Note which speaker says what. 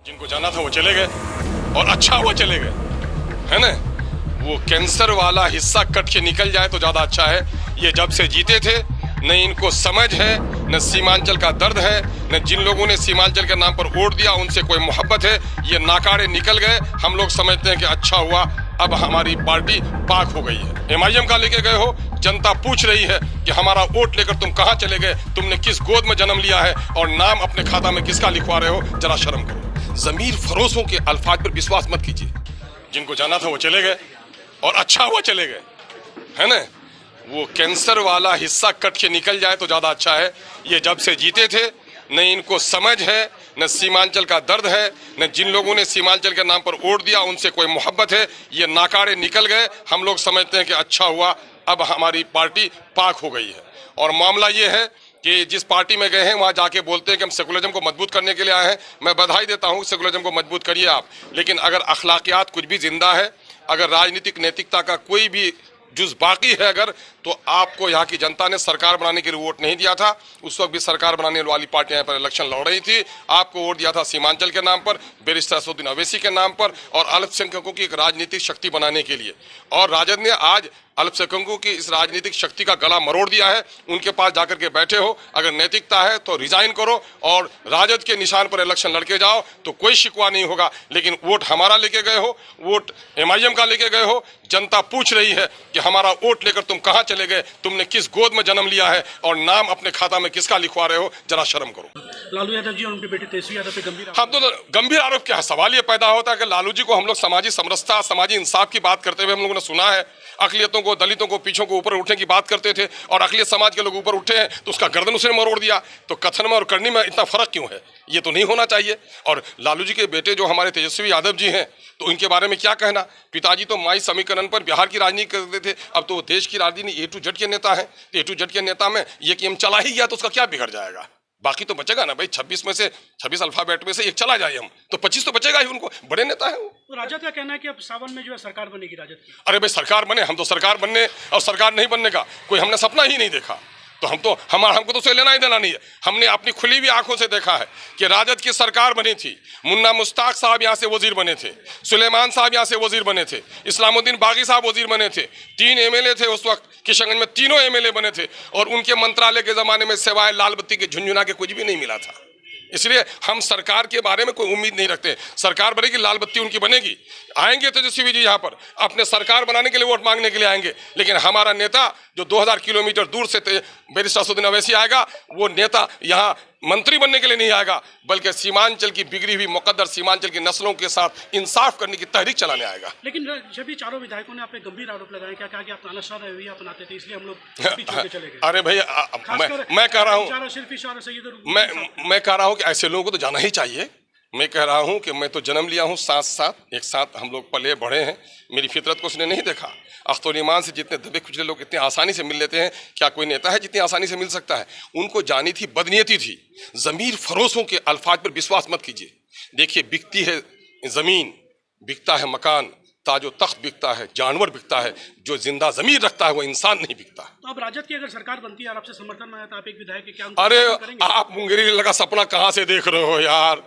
Speaker 1: जिनको जाना था वो चले गए और अच्छा हुआ चले गए, है ना। वो कैंसर वाला हिस्सा कट के निकल जाए तो ज्यादा अच्छा है। ये जब से जीते थे न इनको समझ है, न सीमांचल का दर्द है, न जिन लोगों ने सीमांचल के नाम पर वोट दिया उनसे कोई मोहब्बत है। ये नाकारे निकल गए। हम लोग समझते हैं कि अच्छा हुआ, अब हमारी पार्टी पाक हो गई है। MIM का लेके गए हो, जनता पूछ रही है कि हमारा वोट लेकर तुम कहां चले गए, तुमने किस गोद में जन्म लिया है और नाम अपने खाता में किसका लिखवा रहे हो, जरा शर्म करो। जमीर फरोशों के अल्फाज पर विश्वास मत कीजिए। जिनको जाना था वो चले गए और अच्छा हुआ चले गए, है ना। वो कैंसर वाला हिस्सा कट के निकल जाए तो ज्यादा अच्छा है। ये जब से जीते थे न इनको समझ है, न सीमांचल का दर्द है, न जिन लोगों ने सीमांचल के नाम पर वोट दिया उनसे कोई मोहब्बत है। ये नाकारे निकल गए। हम लोग समझते हैं कि अच्छा हुआ, अब हमारी पार्टी पाक हो गई है। और मामला ये है कि जिस पार्टी में गए हैं वहां जाके बोलते हैं कि हम सेकुलरिज्म को मजबूत करने के लिए आए हैं। मैं बधाई देता हूं, सेकुलरिज्म को मजबूत करिए आप, लेकिन अगर अखलाकियात कुछ भी जिंदा है, अगर राजनीतिक नैतिकता का कोई भी जुज बाकी है अगर, तो आपको यहाँ की जनता ने सरकार बनाने के लिए वोट नहीं दिया था। उस वक्त भी सरकार बनाने वाली पार्टियां यहाँ पर इलेक्शन लड़ रही थी। आपको वोट दिया था सीमांचल के नाम पर, बैरिस्टर असदुद्दीन अवैसी के नाम पर और अल्पसंख्यकों की एक राजनीतिक शक्ति बनाने के लिए। और राजद ने आज अल्पसंख्यकों की इस राजनीतिक शक्ति का गला मरोड़ दिया है। उनके पास जाकर के बैठे हो, अगर नैतिकता है तो रिजाइन करो और राजद के निशान पर इलेक्शन लड़के जाओ तो कोई शिकवा नहीं होगा। लेकिन वोट हमारा लेके गए हो, वोट MIM का लेके गए हो। जनता पूछ रही है कि हमारा वोट लेकर तुम कहां चले गए, तुमने किस गोद में जन्म लिया है और नाम अपने खाता में किसका लिखवा रहे हो, जरा शर्म करो।
Speaker 2: लालू यादव जी और उनके बेटे तेजस्वी यादव पे गंभीर
Speaker 1: हम तो गंभीर आरोप क्या है। सवाल ये पैदा होता है कि लालू जी को हम लोग समाजी समरसता, समाजी इंसाफ की बात करते हुए हम लोगों ने सुना है। अकलियतों को, दलितों को, पीछों को ऊपर उठने की बात करते थे और अकलियत समाज के लोग ऊपर उठे हैं तो उसका गर्दन उसने मरोड़ दिया। तो कथन में और करनी में इतना फर्क क्यों है? ये तो नहीं होना चाहिए। और लालू जी के बेटे जो हमारे तेजस्वी यादव जी हैं, तो इनके बारे में क्या कहना। पिताजी तो माई समीकरण पर बिहार की राजनीति करते थे, अब तो देश की राजनीति A to Z के नेता हैं। A to Z के नेता में ये कि हम चला ही गया तो उसका क्या बिगड़ जाएगा? बाकी तो बचेगा ना भाई। 26 में से 26 अल्फाबेट में से एक चला जाए हम तो 25 तो बचेगा ही। उनको बड़े नेता है वो।
Speaker 2: तो राजद का कहना है कि अब सावन में जो है सरकार बनेगी राजद की।
Speaker 1: अरे भाई सरकार बने, हम तो सरकार बनने और सरकार नहीं बनने का कोई हमने सपना ही नहीं देखा। तो हमको तो उसे लेना ही देना नहीं है। हमने अपनी खुली हुई आंखों से देखा है कि राजद की सरकार बनी थी। मुन्ना मुश्ताक साहब यहाँ से वजीर बने थे, सुलेमान साहब यहाँ से वजीर बने थे, इस्लामुद्दीन बागी साहब वजीर बने थे, 3 MLA थे उस वक्त किशनगंज में, तीनों MLA बने थे और उनके मंत्रालय के जमाने में सिवाय लाल बत्ती के झुंझुना के कुछ भी नहीं मिला था। इसलिए हम सरकार के बारे में कोई उम्मीद नहीं रखते। सरकार बनेगी, लाल बत्ती उनकी बनेगी। आएंगे तेजस्वी जी यहाँ पर अपने सरकार बनाने के लिए, वोट मांगने के लिए आएंगे। लेकिन हमारा नेता जो 2000 किलोमीटर दूर से बैरिस्टर असदुद्दीन अवैसी आएगा, वो नेता यहाँ मंत्री बनने के लिए नहीं आएगा, बल्कि सीमांचल की बिगड़ी हुई मुकद्दर सीमांचल की नस्लों के साथ इंसाफ करने की तहरीक चलाने आएगा।
Speaker 2: लेकिन जब ये चारों विधायकों ने आप पे गंभीर आरोप लगाए, क्या कहा कि आप तानाशाह रवैया अपनाते थे इसलिए हम लोग छोड़ के चले गए।
Speaker 1: अरे भाई मैं कह रहा हूँ, मैं कह रहा हूँ कि ऐसे लोगों को तो जाना ही चाहिए। मैं कह रहा हूं कि मैं तो जन्म लिया हूं एक साथ हम लोग पले बढ़े हैं। मेरी फितरत को उसने नहीं देखा। अख्तर ईमान से जितने दबे कुचले लोग इतने आसानी से मिल लेते हैं, क्या कोई नेता है जितनी आसानी से मिल सकता है? उनको जानी थी, बदनीयती थी। जमीर फरोशों के अल्फाज पर विश्वास मत कीजिए। देखिए, बिकती है ज़मीन, बिकता है मकान, ताजो तख्त बिकता है, जानवर बिकता है, जो जिंदा जमीर रखता है वो इंसान नहीं बिकता।
Speaker 2: तो अब राजद की अगर सरकार बनती है और आपसे समर्थन में आया तो आप एक विधायक के क्या?
Speaker 1: अरे आप मुंगेरी लगा सपना कहाँ से देख रहे हो यार?